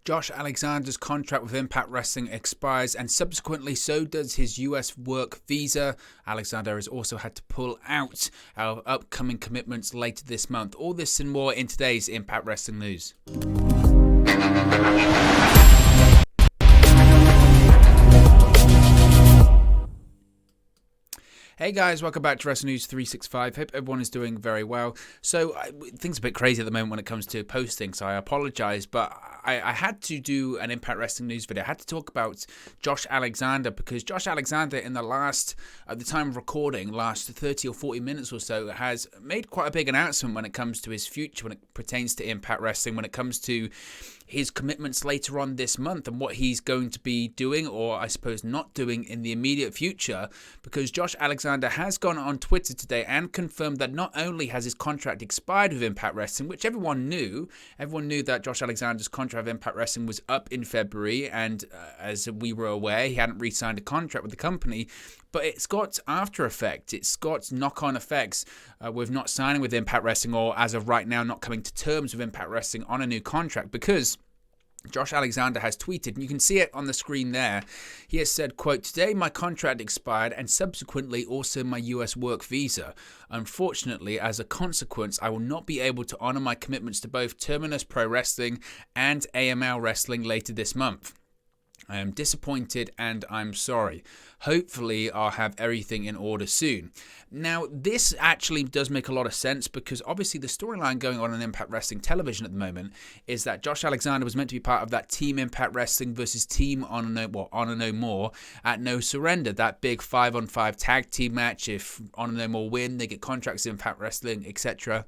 Josh Alexander's contract with Impact Wrestling expires, and subsequently so does his US work visa. Alexander has also had to pull out of upcoming commitments later this month. All this and more in today's Impact Wrestling news. Hey guys, welcome back to Wrestling News 365. Hope everyone is doing very well. So things are a bit crazy at the moment when it comes to posting, so I apologize, but I had to do an Impact Wrestling News video. I had to talk about Josh Alexander because Josh Alexander at the time of recording, last 30 or 40 minutes or so, has made quite a big announcement when it comes to his future, when it pertains to Impact Wrestling, when it comes to his commitments later on this month and what he's going to be doing, or I suppose not doing, in the immediate future, because Josh Alexander has gone on Twitter today and confirmed that not only has his contract expired with Impact Wrestling, which everyone knew that Josh Alexander's contract with Impact Wrestling was up in February, and as we were aware, he hadn't re-signed a contract with the company, but it's got after effects, it's got knock-on effects with not signing with Impact Wrestling, or as of right now, not coming to terms with Impact Wrestling on a new contract, because Josh Alexander has tweeted, and you can see it on the screen there. He has said, quote, "Today my contract expired and subsequently also my US work visa. Unfortunately, as a consequence, I will not be able to honor my commitments to both Terminus Pro Wrestling and AML Wrestling later this month. I am disappointed and I'm sorry. Hopefully I'll have everything in order soon." Now, this actually does make a lot of sense because obviously the storyline going on in Impact Wrestling television at the moment is that Josh Alexander was meant to be part of that Team Impact Wrestling versus Team Honor No More at No Surrender, that big 5-on-5 tag team match. If Honor No More win, they get contracts in Impact Wrestling, etc.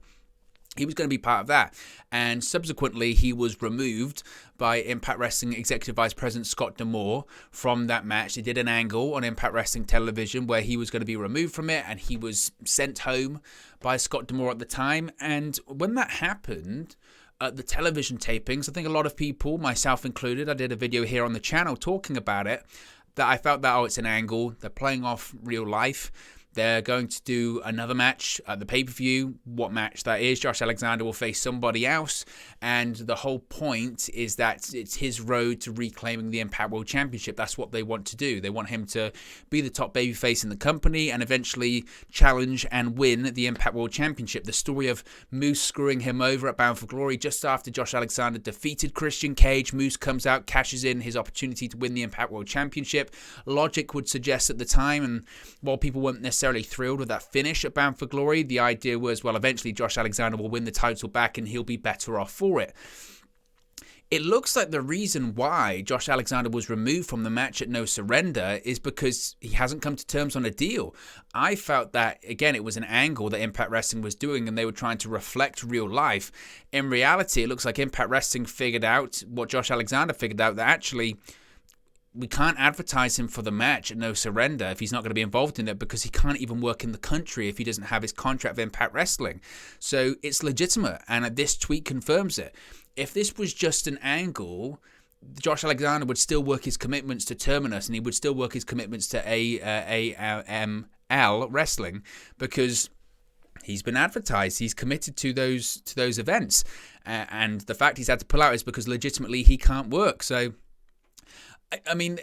He was going to be part of that, and subsequently he was removed by Impact Wrestling Executive Vice President Scott D'Amore from that match. They did an angle on Impact Wrestling television where he was going to be removed from it, and he was sent home by Scott D'Amore at the time. And when that happened, at the television tapings, I think a lot of people, myself included, I did a video here on the channel talking about it, that I felt that, oh, it's an angle, they're playing off real life. They're going to do another match at the pay-per-view. What match that is, Josh Alexander will face somebody else. And the whole point is that it's his road to reclaiming the Impact World Championship. That's what they want to do. They want him to be the top babyface in the company and eventually challenge and win the Impact World Championship. The story of Moose screwing him over at Bound for Glory just after Josh Alexander defeated Christian Cage. Moose comes out, cashes in his opportunity to win the Impact World Championship. Logic would suggest at the time, and while people weren't necessarily thrilled with that finish at Bound for Glory, the idea was, well, eventually Josh Alexander will win the title back and he'll be better off for it. It looks like the reason why Josh Alexander was removed from the match at No Surrender is because he hasn't come to terms on a deal. I felt that, again, it was an angle that Impact Wrestling was doing and they were trying to reflect real life. In reality, it looks like Impact Wrestling figured out what Josh Alexander figured out, that actually we can't advertise him for the match at No Surrender if he's not going to be involved in it, because he can't even work in the country if he doesn't have his contract with Impact Wrestling. So it's legitimate, and this tweet confirms it. If this was just an angle, Josh Alexander would still work his commitments to Terminus, and he would still work his commitments to AML Wrestling, because he's been advertised, he's committed to those events, and the fact he's had to pull out is because legitimately he can't work. So I mean,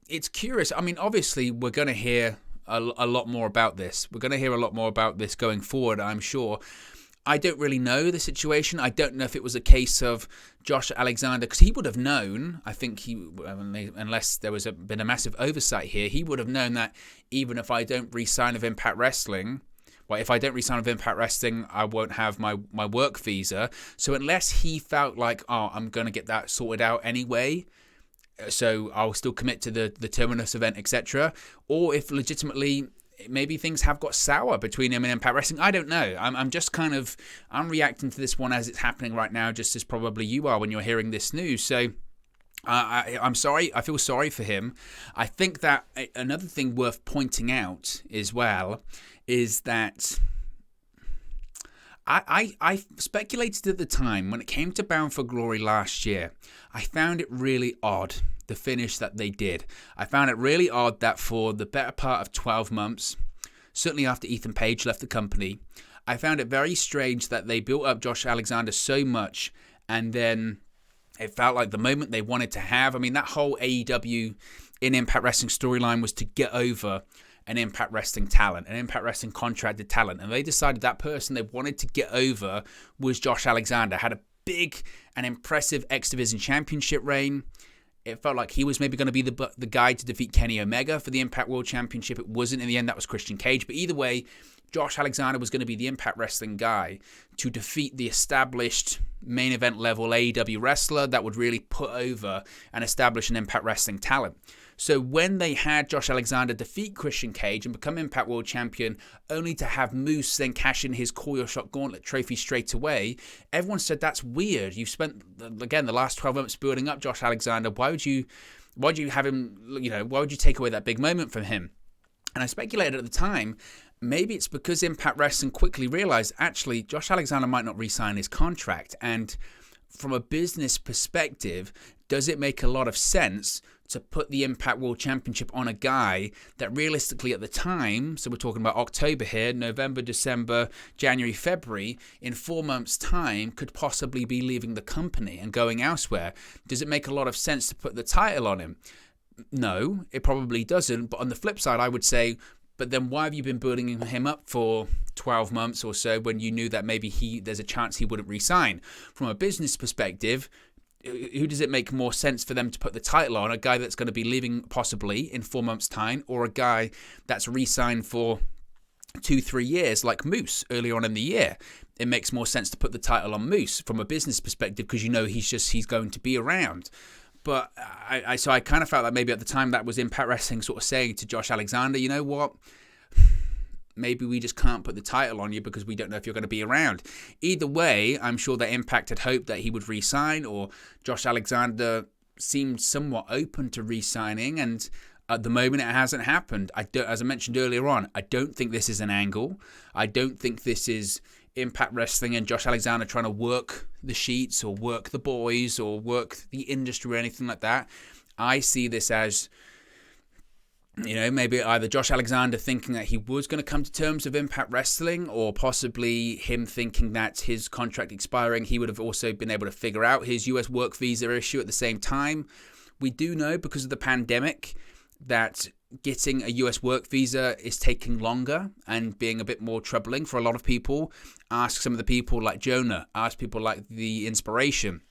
it's curious. I mean, obviously, we're going to hear a lot more about this. We're going to hear a lot more about this going forward, I'm sure. I don't really know the situation. I don't know if it was a case of Josh Alexander, because he would have known, I think unless there was been a massive oversight here, he would have known that even if I don't re-sign with Impact Wrestling, well, if I don't re-sign with Impact Wrestling, I won't have my work visa. So unless he felt like, oh, I'm going to get that sorted out anyway, so I'll still commit to the Terminus event, etc. Or if legitimately maybe things have got sour between him and Impact Wrestling. I don't know. I'm reacting to this one as it's happening right now, just as probably you are when you're hearing this news. So I'm sorry. I feel sorry for him. I think that another thing worth pointing out as well is that I speculated at the time when it came to Bound for Glory last year. I found it really odd, the finish that they did. I found it really odd that for the better part of 12 months, certainly after Ethan Page left the company, I found it very strange that they built up Josh Alexander so much, and then It felt like the moment they wanted to have. I mean, that whole AEW in Impact Wrestling storyline was to get over an Impact Wrestling talent, an Impact Wrestling contracted talent. And they decided that person they wanted to get over was Josh Alexander. Had a big and impressive X Division Championship reign. It felt like he was maybe going to be the guy to defeat Kenny Omega for the Impact World Championship. It wasn't. In the end, that was Christian Cage. But either way, Josh Alexander was going to be the Impact Wrestling guy to defeat the established main event level AEW wrestler that would really put over and establish an Impact Wrestling talent. So when they had Josh Alexander defeat Christian Cage and become Impact World Champion, only to have Moose then cash in his Call Your Shot Gauntlet trophy straight away, everyone said that's weird. You've spent, again, the last 12 months building up Josh Alexander. Why would you have him, why would you take away that big moment from him? And I speculated at the time, maybe it's because Impact Wrestling quickly realized, actually, Josh Alexander might not re-sign his contract. And from a business perspective, does it make a lot of sense to put the Impact World Championship on a guy that realistically at the time, so we're talking about October here, November, December, January, February, in 4 months' time, could possibly be leaving the company and going elsewhere? Does it make a lot of sense to put the title on him? No, it probably doesn't. But on the flip side, I would say, but then why have you been building him up for 12 months or so when you knew that maybe there's a chance he wouldn't re-sign? From a business perspective, who does it make more sense for them to put the title on? A guy that's going to be leaving possibly in 4 months' time, or a guy that's re-signed for 2-3 years like Moose earlier on in the year? It makes more sense to put the title on Moose from a business perspective because he's going to be around. But I kind of felt like maybe at the time that was Impact Wrestling sort of saying to Josh Alexander, you know what? Maybe we just can't put the title on you because we don't know if you're going to be around. Either way, I'm sure that Impact had hoped that he would re-sign, or Josh Alexander seemed somewhat open to re-signing, and at the moment it hasn't happened. As I mentioned earlier on, I don't think this is an angle. I don't think this is Impact Wrestling and Josh Alexander trying to work the sheets or work the boys or work the industry or anything like that. I see this as, maybe either Josh Alexander thinking that he was going to come to terms with Impact Wrestling, or possibly him thinking that his contract expiring, he would have also been able to figure out his US work visa issue at the same time. We do know because of the pandemic that getting a US work visa is taking longer and being a bit more troubling for a lot of people. Ask some of the people like Jonah, ask people like The Inspiration.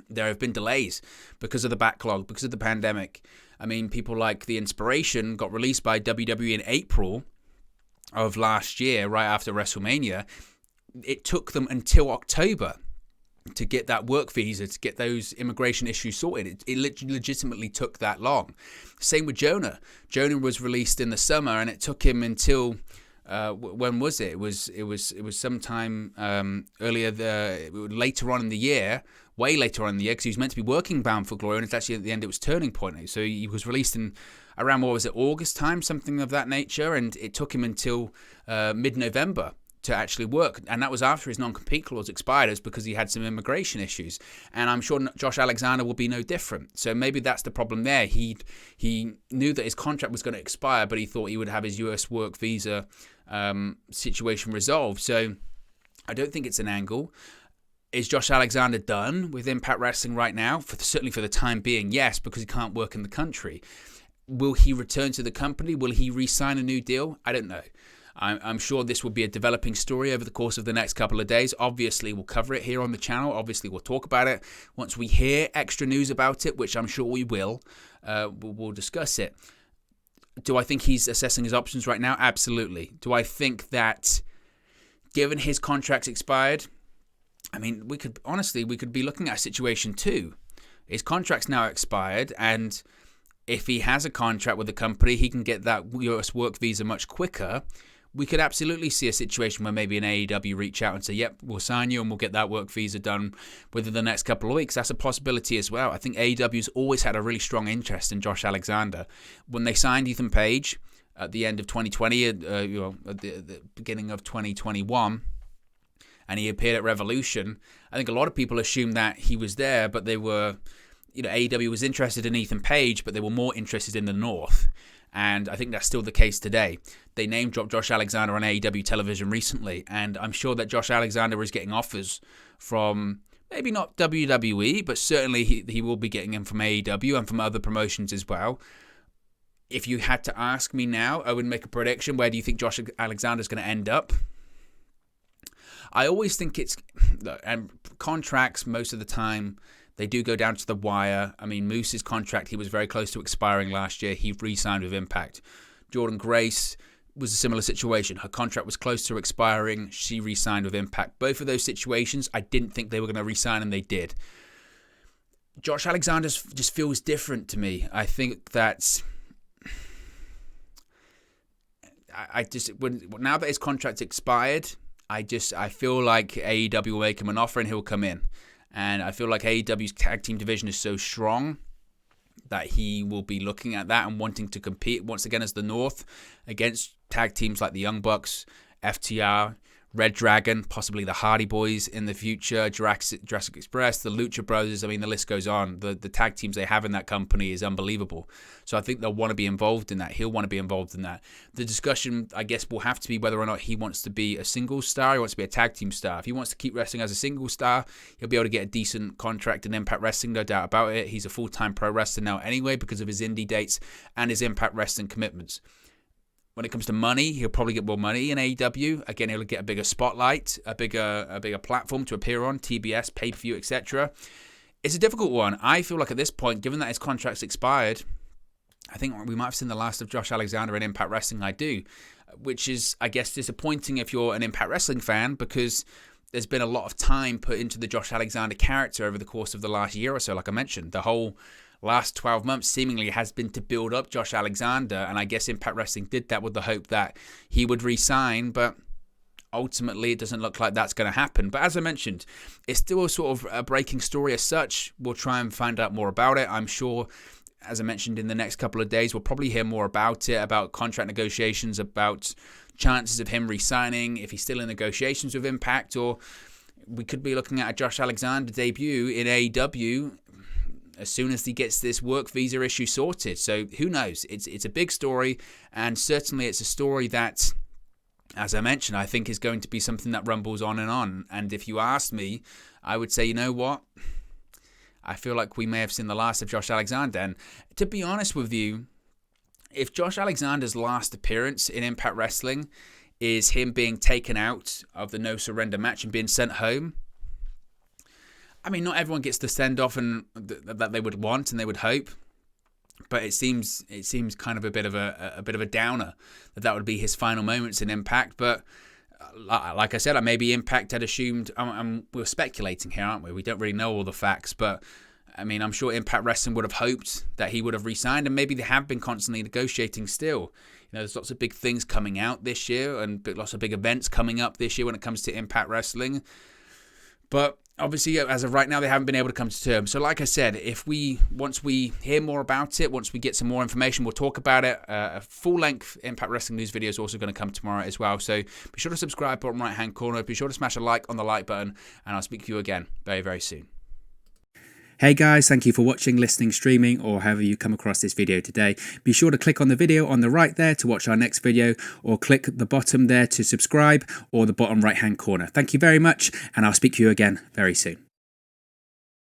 There have been delays because of the backlog, because of the pandemic. I mean, people like The Inspiration got released by WWE in April of last year, right after WrestleMania. It took them until October to get that work visa, to get those immigration issues sorted. It legitimately took that long. Same with Jonah. Jonah was released in the summer, and it took him until when was it? It was sometime later on in the year. Way later on in the year, because he was meant to be working Bound for Glory, and it's actually at the end it was Turning Point. So he was released in around, August time, something of that nature, and it took him until mid-November to actually work, and that was after his non-compete clause expired, because he had some immigration issues. And I'm sure Josh Alexander will be no different. So maybe that's the problem there. He knew that his contract was going to expire, but he thought he would have his US work visa situation resolved. So I don't think it's an angle. Is Josh Alexander done with Impact Wrestling right now? Certainly for the time being, yes, because he can't work in the country. Will he return to the company? Will he re-sign a new deal? I don't know. I'm sure this will be a developing story over the course of the next couple of days. Obviously, we'll cover it here on the channel. Obviously, we'll talk about it. Once we hear extra news about it, which I'm sure we will, we'll discuss it. Do I think he's assessing his options right now? Absolutely. Do I think that, given his contract's expired, I mean, we could be looking at a situation too. His contract's now expired, and if he has a contract with the company, he can get that US work visa much quicker. We could absolutely see a situation where maybe an AEW reach out and say, yep, we'll sign you and we'll get that work visa done within the next couple of weeks. That's a possibility as well. I think AEW's always had a really strong interest in Josh Alexander. When they signed Ethan Page at the end of 2020, at the beginning of 2021, and he appeared at Revolution, I think a lot of people assumed that he was there, but they were, AEW was interested in Ethan Page, but they were more interested in the North. And I think that's still the case today. They name-dropped Josh Alexander on AEW television recently, and I'm sure that Josh Alexander is getting offers from Maybe not WWE, but certainly he will be getting him from AEW and from other promotions as well. If you had to ask me now, I would make a prediction. Where do you think Josh Alexander is going to end up? I always think and contracts most of the time, they do go down to the wire. I mean, Moose's contract, he was very close to expiring last year. He re-signed with Impact. Jordynne Grace was a similar situation. Her contract was close to expiring. She re-signed with Impact. Both of those situations, I didn't think they were going to re-sign, and they did. Josh Alexander just feels different to me. I think that now that his contract expired, I feel like AEW will make him an offer and he'll come in. And I feel like AEW's tag team division is so strong that he will be looking at that and wanting to compete once again as the North against tag teams like the Young Bucks, FTR, Red Dragon, possibly the Hardy Boys in the future, Jurassic Express, the Lucha Brothers. I mean, the list goes on. The tag teams they have in that company is unbelievable. So I think they'll want to be involved in that. He'll want to be involved in that. The discussion, I guess, will have to be whether or not he wants to be a single star, he wants to be a tag team star. If he wants to keep wrestling as a single star, he'll be able to get a decent contract in Impact Wrestling, no doubt about it. He's a full-time pro wrestler now anyway because of his indie dates and his Impact Wrestling commitments. When it comes to money, he'll probably get more money in AEW. Again, he'll get a bigger spotlight, a bigger platform to appear on, TBS, pay-per-view, etc. It's a difficult one. I feel like at this point, given that his contract's expired, I think we might have seen the last of Josh Alexander in Impact Wrestling. I do, which is, I guess, disappointing if you're an Impact Wrestling fan, because there's been a lot of time put into the Josh Alexander character over the course of the last year or so. Like I mentioned, the whole last 12 months seemingly has been to build up Josh Alexander, and I guess Impact Wrestling did that with the hope that he would re-sign, but ultimately it doesn't look like that's going to happen. But as I mentioned, it's still a sort of a breaking story as such. We'll try and find out more about it. I'm sure, as I mentioned, in the next couple of days, we'll probably hear more about it, about contract negotiations, about chances of him re-signing, if he's still in negotiations with Impact, or we could be looking at a Josh Alexander debut in AEW as soon as he gets this work visa issue sorted. So who knows? It's a big story, and certainly it's a story that, as I mentioned, I think is going to be something that rumbles on and on. And if you asked me, I would say, you know what? I feel like we may have seen the last of Josh Alexander. And to be honest with you, if Josh Alexander's last appearance in Impact Wrestling is him being taken out of the No Surrender match and being sent home, I mean, not everyone gets the send-off and that they would want and they would hope, but it seems kind of a bit of a downer that would be his final moments in Impact. But like I said, maybe Impact had assumed. We're speculating here, aren't we? We don't really know all the facts, but I mean, I'm sure Impact Wrestling would have hoped that he would have re-signed, and maybe they have been constantly negotiating still. You know, there's lots of big things coming out this year and lots of big events coming up this year when it comes to Impact Wrestling. But obviously, as of right now, they haven't been able to come to terms. So like I said, once we hear more about it, once we get some more information, we'll talk about it. A full-length Impact Wrestling news video is also going to come tomorrow as well. So be sure to subscribe, bottom right-hand corner. Be sure to smash a like on the like button, and I'll speak to you again very, very soon. Hey guys, thank you for watching, listening, streaming, or however you come across this video today. Be sure to click on the video on the right there to watch our next video, or click the bottom there to subscribe, or the bottom right hand corner. Thank you very much, and I'll speak to you again very soon.